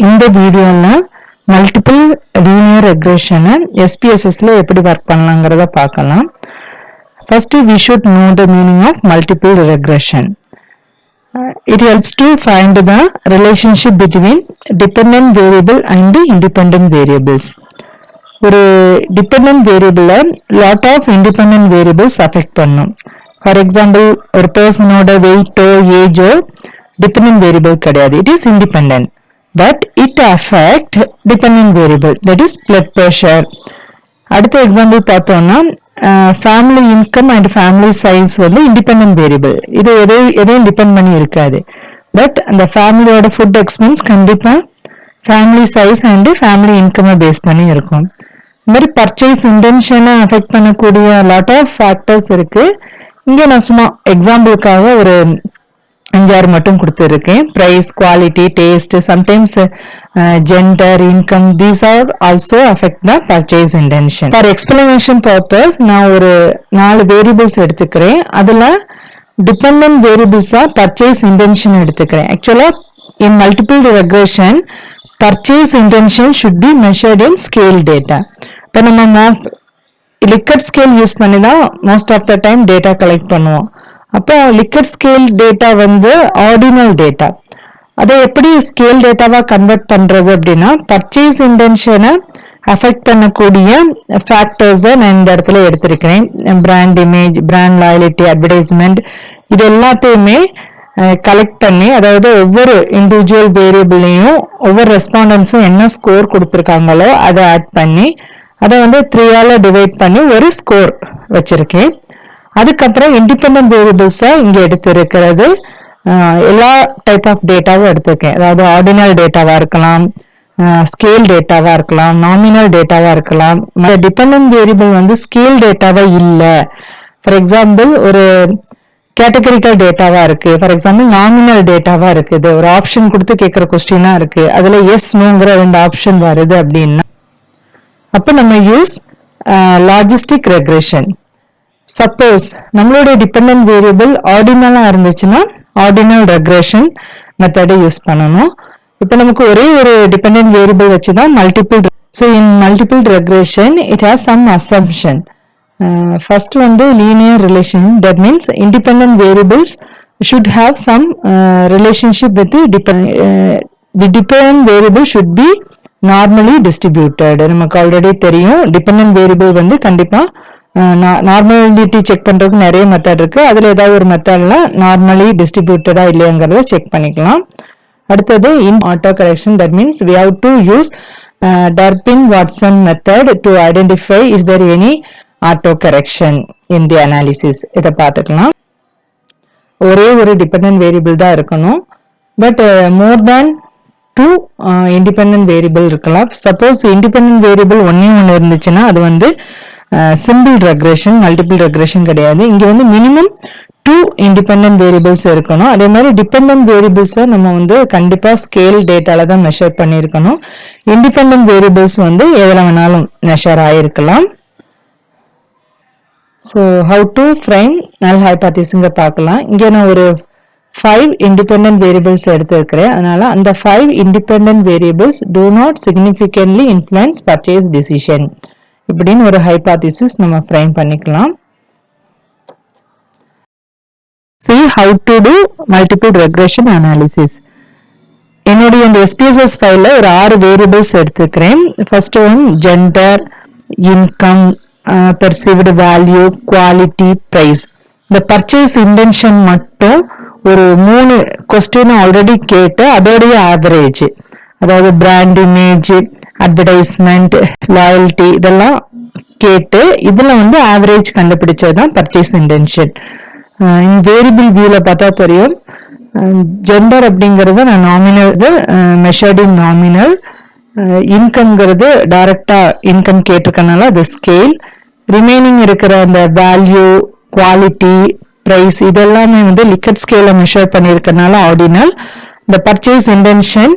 இந்த வீடியோல multiple linear ரெக்ரெஷனை SPSSல எப்படி ஒர்க் பண்ணலாங்கிறத பார்க்கலாம். First we should know the meaning of multiple regression. It helps to find the relationship between dependent variable and the independent variables. ஒரு dependent variable lot of independent variables affect பண்ணும். For example, ஒரு personோட weight age dependent variable கிடையாது. It is independent. But it affect dependent variable, that is blood pressure. அடுத்த example பார்த்தோம்னா family income and family size வந்து independent variable. இது எதையும் depend பண்ணி இருக்காது. பட் அந்த ஃபேமிலியோட ஃபுட் எக்ஸ்பென்ஸ் கண்டிப்பா family size and family income base பண்ணி இருக்கும். இந்த மாதிரி பர்ச்சேஸ் இன்டென்ஷனை அஃபெக்ட் பண்ணக்கூடிய லாட் ஆஃப் ஃபேக்டர்ஸ் இருக்கு. இங்க நான் சும்மா எக்ஸாம்பிளுக்காக ஒரு 5-6 மட்டும் கொடுத்துருக்கேன். Price, quality, taste, sometimes gender, income, these are also affect the purchase intention. For explanation purpose நான் ஒரு 4 வேரியபிள்ஸ் எடுத்துக்கிறேன். அதுல டிபெண்டன்ட் வேரியபிள்ஸா பர்ச்சேஸ் இன்டென்ஷன் எடுத்துக்கிறேன். ஆக்சுவலா in multiple regression purchase intention should be measured in scale data. இப்போ நம்ம Likert scale use பண்ணி தான் most of the time data collect பண்ணுவோம். அப்போ லிக்கட் ஸ்கேல் டேட்டா வந்து ஆர்டினல் டேட்டா. அதை எப்படி ஸ்கேல் டேட்டாவா கன்வெர்ட் பண்றது அப்படின்னா பர்ச்சேஸ் இன்டென்ஷனை அஃபெக்ட் பண்ணக்கூடிய ஃபேக்டர்ஸை நான் இந்த இடத்துல எடுத்திருக்கிறேன். Brand image, brand loyalty, advertisement, இது எல்லாத்தையுமே கலெக்ட் பண்ணி, அதாவது ஒவ்வொரு இண்டிவிஜுவல் வேரியபிளையும் ஒவ்வொரு ரெஸ்பாண்டன்ஸும் என்ன ஸ்கோர் கொடுத்துருக்காங்களோ அதை ஆட் பண்ணி அதை வந்து 3ஆல டிவைட் பண்ணி ஒரு ஸ்கோர் வச்சிருக்கேன். அதுக்கப்புறம் இண்டிபெண்டன்ட் வேரியபிள்ஸை இங்க எடுத்து இருக்கிறது எல்லா டைப் ஆஃப் டேட்டாவும் எடுத்திருக்கேன். அதாவது ஆர்டினல் டேட்டாவா இருக்கலாம், ஸ்கேல் டேட்டாவா இருக்கலாம், நாமினல் டேட்டாவா இருக்கலாம். டிபெண்டன்ட் வேரியபிள் வந்து ஸ்கேல் டேட்டாவா இல்லை. ஃபார் எக்ஸாம்பிள் ஒரு கேட்டகரிக்கல் டேட்டாவா இருக்கு, ஃபார் எக்ஸாம்பிள் நாமினல் டேட்டாவா இருக்குது, ஒரு ஆப்ஷன் கொடுத்து கேட்கிற கொஸ்டினா இருக்கு, அதுல எஸ் நோங்கிற 2 ஆப்ஷன் வருது அப்படின்னா அப்ப நம்ம யூஸ் லாஜிஸ்டிக் ரெக்ரெஷன். சப்போஸ் நம்மளோட டிபெண்டன்ட் வேரியபிள் ஆர்டினலா இருந்துச்சுன்னா ஆர்டினல் ரெக்ரெஷன் மெத்தடை யூஸ் பண்ணணும். இப்போ நமக்கு ஒரே ஒரு டிபெண்டன்ட் வேரியபிள் வச்சுதான் multiple. So in multiple regression it has some assumption. First வந்து linear relation. That means independent variables should have some relationship with the dependent variable should be normally distributed. நமக்கு already தெரியும் dependent variable வந்து கண்டிப்பா normality check பண்றதுக்கு நிறைய method இருக்கு. அதுல ஏதாவது ஒரு மெத்தட்ல நார்மலி டிஸ்ட்ரிபியூட்டடா இல்லையாங்கிறத செக் பண்ணிக்கலாம். அடுத்தது இன் auto correction. That means we have to use Durbin-Watson method to identify is there any auto correction in the analysis. இத பார்த்துக்கலாம். ஒரே ஒரு டிபெண்டன்ட் வேரியபிள் தான் இருக்கணும். But more than 2 independent variable இருக்கலாம். சப்போஸ் இண்டிபெண்டன்ட் வேரியபிள் ஒன்னே ஒன்று இருந்துச்சுன்னா அது வந்து சிம்பிள் ரெக்ரெஷன், மல்டிபிள் ரெக்ரெஷன் கிடையாது. இங்க வந்து மினிமம் 2 இண்டிபெண்டன்ட் வேரியபிள்ஸ் இருக்கணும். அதே மாதிரி டிபெண்டன்ட் வேரியபிள்ஸை நம்ம வந்து கண்டிப்பா ஸ்கேல் டேட்டால தான் மெஷர் பண்ணியிருக்கணும். இண்டிபெண்டன்ட் வேரியபிள்ஸ் வந்து எதுல வேணாலும் மெஷர் ஆயிருக்கலாம். So how to frame null ஹைபோதீசிஸை பார்க்கலாம். இங்க நான் ஒரு 5 independent variables எடுத்திருக்கிறேன். அதனால அந்த 5 independent variables do not significantly influence purchase decision இப்படின்னு ஒரு ஹைபோதீசிஸ் நம்ம ஃப்ரேம் பண்ணிக்கலாம். See how to do multiple regression analysis. என்னுடைய இந்த SPSS ஃபைல்ல ஒரு 6 வேரியபிள்ஸ் எடுத்துக்கிறேன். First one gender, income, perceived value, quality, price. இந்த பர்ச்சேஸ் இன்டென்ஷன் மட்டும் ஒரு 3 கொஸ்டின் ஆல்ரெடி கேட்டு அதோடைய ஆவரேஜ், அதாவது பிராண்ட் இமேஜ், அட்வர்டைஸ்மெண்ட், லாயல்ட்டி இதெல்லாம் கேட்டு இதுல வந்து ஆவரேஜ் கண்டுபிடிச்சதுதான் பர்ச்சேஸ் இன்டென்ஷன். வேரியபிள் வியூல பார்த்தா தெரியும். ஜெண்டர் அப்படிங்கறது நான் நாமினல் மெஷர்ட் இன் நாமினல். இன்கம்ங்கிறது டைரக்டா இன்கம் கேட்டிருக்கனால அது ஸ்கேல். ரிமைனிங் இருக்கிற அந்த வேல்யூ, குவாலிட்டி, பிரைஸ் இதெல்லாமே வந்து லிக்கட் ஸ்கேல மெஷர் பண்ணிருக்கனால ஆர்டினல். இந்த பர்ச்சேஸ் இன்டென்ஷன்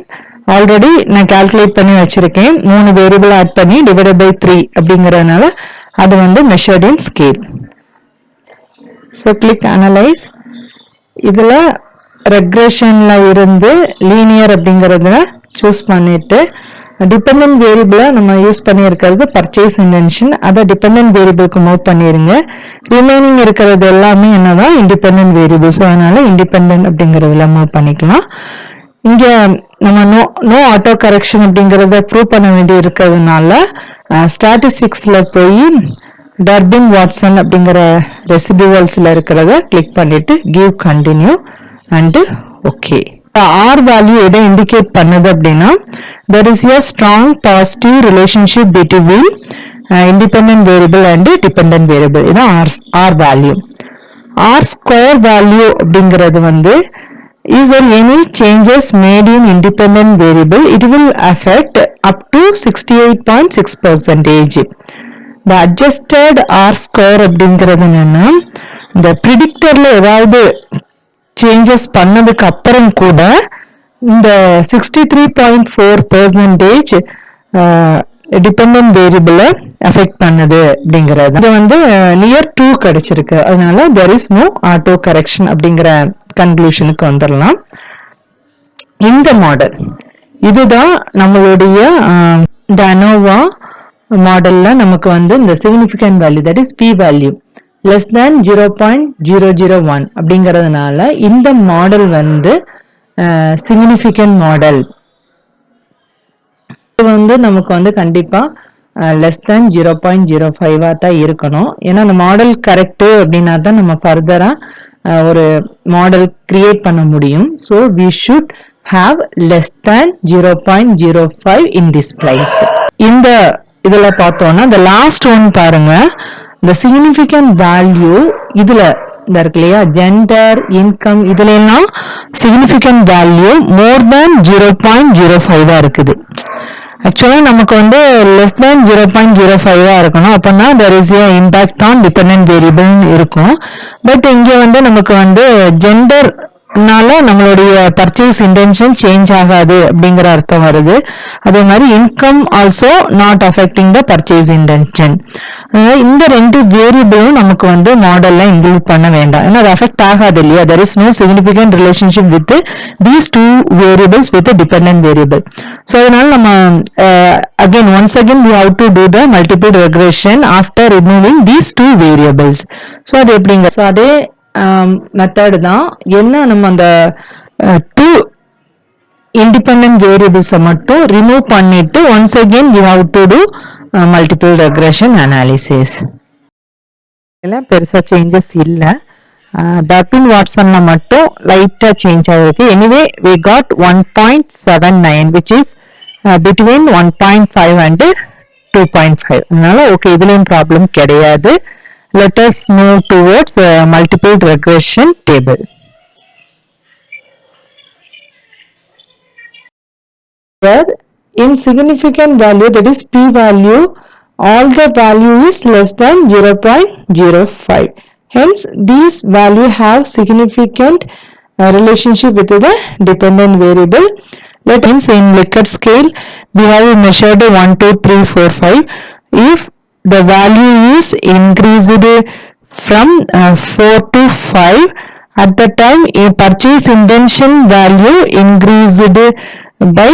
ஆல்ரெடி நான் கால்குலேட் பண்ணி வச்சிருக்கேன். 3 வேரியபிள் ஆட் பண்ணி டிவைடட் பை 3 அப்படிங்கறதுனால அது வந்து measured in scale. So click analyse. இதுல ரெக்ரெஷன்ல இருந்து லீனியர் அப்படிங்கறத சூஸ் பண்ணிட்டு டிபெண்டன்ட் வேரியபிளா நம்ம யூஸ் பண்ணியிருக்கிறது பர்ச்சேஸ் இன்டென்ஷன், அதை டிபெண்டன்ட் வேரியபிளுக்கு மூவ் பண்ணிருங்க. ரிமைனிங் இருக்கிறது எல்லாமே என்னதான் இண்டிபெண்டன்ட் வேரியபிள்ஸ், அதனால இண்டிபெண்டன்ட் அப்படிங்கறதுல மூவ் பண்ணிக்கலாம். இங்க நம்ம நோ ஆட்டோ கரெக்ஷன் அப்படிங்கறத ப்ரூவ் பண்ண வேண்டி இருக்கிறதுனால ஸ்டாட்டிஸ்டிக்ஸ்ல போய் டர்பின் வாட்சன் அப்படிங்கிற ரெசிடியூவல்ஸ்ல இருக்கிறத கிளிக் பண்ணிட்டு give continue and okay. R value எதை இண்டிகேட் பண்ணுது அப்படின்னா there is a strong positive relationship between independent variable and dependent variable. இதான் R value. R square value அப்படிங்கிறது வந்து is there any changes made in independent variable, it will affect up to 68.6%. the adjusted r square அப்படிங்கிறது என்னன்னா இந்த ப்ரிடிக்டர்ல ஏதாவது changes பண்ணதுக்கு அப்புறம் கூட இந்த 63.4% டிபெண்டன்ட் வேரியபிளை அஃபெக்ட் பண்ணுது அப்படிங்கிறது. இது வந்து நியர் 2 கிடைச்சிருக்கு, அதனால there is no auto correction அப்படிங்கிற கன்க்ளூஷனுக்கு வந்துடலாம். இந்த மாடல் இதுதான் நம்மளுடைய இந்த அனோவா மாடல்ல நமக்கு வந்து இந்த significant value that is p value less than 0.001 அப்படிங்கிறதுனால இந்த மாடல் வந்து சிக்னிஃபிகன்ட் மாடல். இது வந்து நமக்கு வந்து கண்டிப்பா லெஸ் தேன் 0.05 தான் இருக்கணும். ஏன்னா அந்த மாடல் கரெக்ட் அப்படின்னா தான் நம்ம ஃபர்தரா ஒரு மாடல் கிரியேட் பண்ண முடியும். So we should have less than 0.05 in this place. இந்த இதுல பார்த்தோம்னா இந்த லாஸ்ட் ஒன் பாருங்க, இந்த சிக்னிஃபிகன்ட் வேல்யூ இதுல இருக்கு இல்லையா, ஜெண்டர், இன்கம், இதுல எல்லாம் சிக்னிஃபிகன்ட் வேல்யூ மோர் தேன் 0.05 இருக்குது. ஆக்சுவலா நமக்கு வந்து லெஸ் தேன் 0.05 இருக்கணும், அப்பனா there is a impact on dependent variable இருக்கும். பட் இங்க வந்து நமக்கு வந்து ஜெண்டர் நம்மளுடைய பர்ச்சேஸ் இன்டென்ஷன் சேஞ்ச் ஆகாது அப்படிங்கிற அர்த்தம் வருது. அதே மாதிரி income also not affecting the purchase intention. இந்த ரெண்டு வேரியபிளும் நமக்கு வந்து மாடல்ல இன்க்ளூட் பண்ண வேண்டாம், ஏன்னா அது அஃபெக்ட் ஆகாது இல்லையா. there is no significant relationship with these two variables with a dependent variable. so அதனால நம்ம once again we have to do the multiple regression after removing these two variables. so அது எப்படிங்க, so அதே method தான். என்ன நம்ம அந்த 2 independent variables மட்டும் ரிமூவ் பண்ணிட்டு once again we have to do multiple regression analysis. எல்லாம் பெருசா சேஞ்சஸ் இல்ல, டர்பின் வாட்சன்ல மட்டும் லைட்டா சேஞ்ச் ஆயிருக்கு. Anyway we got 1.79 which is between 1.5 and 2.5. அதனால ஓகே, இதுலயும் ப்ராப்ளம் கிடையாது. Let us move towards multiple regression table. Here in significant value, that is p value, all the value is less than 0.05. Hence these value have significant relationship with the dependent variable. Let us in Likert scale we have measured 1 2 3 4 5. If the value is increased from 4 to 5, at the time a purchase intention value increased by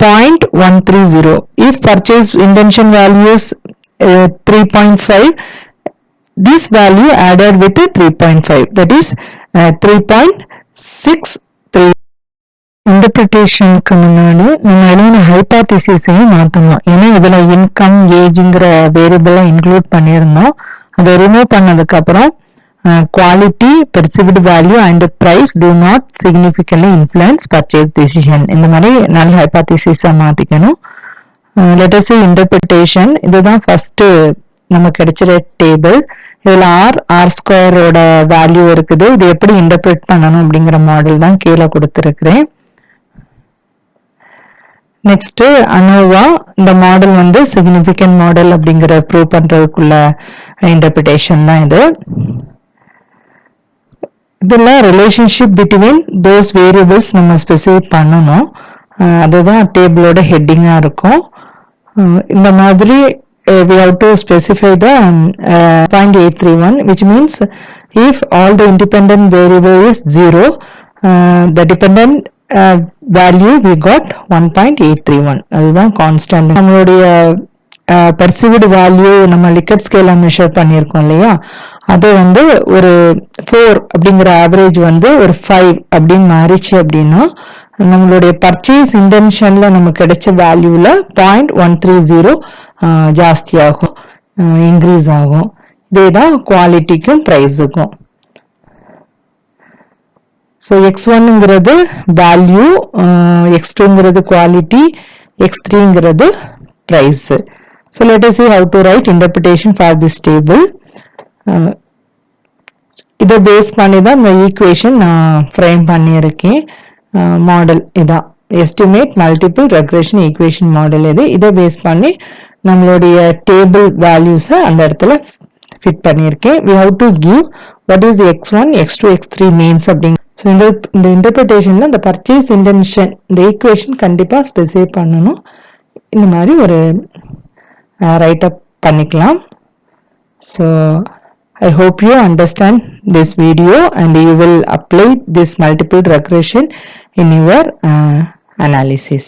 0.130. if purchase intention value is 3.5, this value added with 3.5, that is 3.63. இன்டர்பிரிட்டேஷனுக்கு முன்னாடி நம்ம எழுதின ஹைபாதிசிஸையும் மாற்றணும். ஏன்னா இதுல income, ஏஜ்ங்கிற வேரியபிளை include பண்ணியிருந்தோம். அதை remove பண்ணதுக்கு அப்புறம் quality, perceived value and price do not significantly influence purchase decision. இந்த மாதிரி நல்ல ஹைபாதிசிஸை மாத்திக்கணும். let us see interpretation. இதுதான் ஃபர்ஸ்ட் நமக்கு கிடைச்சிற டேபிள். இதுல ஆர் ஸ்கொயரோட வேல்யூ இருக்குது. இது எப்படி இன்டர்பிரேட் பண்ணணும் அப்படிங்கிற மாடல் தான் கீழே கொடுத்துருக்கிறேன். Next ANOVA. இந்த மாடல் வந்து சிக்னிஃபிகன்ட் மாடல் அப்படிங்கிற ப்ரூவ் பண்றதுக்குள்ள இன்டர்பிரிட்டேஷன் தான் இது. இதுல ரிலேஷன்ஷிப் பிட்வீன் தோஸ் வேரியபிள்ஸ் நம்ம ஸ்பெசிஃபை பண்ணணும். அதுதான் டேபிளோட ஹெட்டிங்கா இருக்கும். இந்த மாதிரி we have to specify the 0.831, which means if all the independent variable is 0, the dependent value we got 1.831. அதுதான் கான்ஸ்டன்ட். நம்மளுடைய பெர்சிவ்டு வேல்யூ நம்ம லிக்கர் ஸ்கேல மெஷர் பண்ணியிருக்கோம் இல்லையா, அது வந்து ஒரு 4 அப்படிங்கிற ஆவரேஜ் வந்து ஒரு 5 அப்படின்னு மாறிச்சு அப்படின்னா நம்மளுடைய பர்ச்சேஸ் இன்டென்ஷன்ல நமக்கு கிடைச்ச வேல்யூல 0.130 ஜாஸ்தி ஆகும், இன்க்ரீஸ் ஆகும். இதேதான் குவாலிட்டிக்கும் ப்ரைஸுக்கும். ஸோ x1ங்கிறது வேல்யூ, x2ங்கிறது குவாலிட்டி, x3ங்கிறது price. So let us see how to write interpretation for this table. இதை பேஸ் பண்ணி தான் இந்த ஈக்குவேஷன் நான் ஃப்ரேம் பண்ணியிருக்கேன். மாடல் இதான், estimate multiple regression equation model இது. இதை பேஸ் பண்ணி நம்மளுடைய டேபிள் வேல்யூஸை அந்த இடத்துல ஃபிட் பண்ணியிருக்கேன். we have to give what is x1 x2 x3 means அப்படிங்க. ஸோ இந்த இன்டர்பிரிட்டேஷன்ல இந்த பர்ச்சேஸ் இன்டென்ஷன் இந்த ஈக்குவேஷன் கண்டிப்பா ஸ்பெசிஃபை பண்ணணும். இந்த மாதிரி ஒரு ரைட் அப் பண்ணிக்கலாம். So I hope you understand this video and you will apply this multiple regression in your analysis.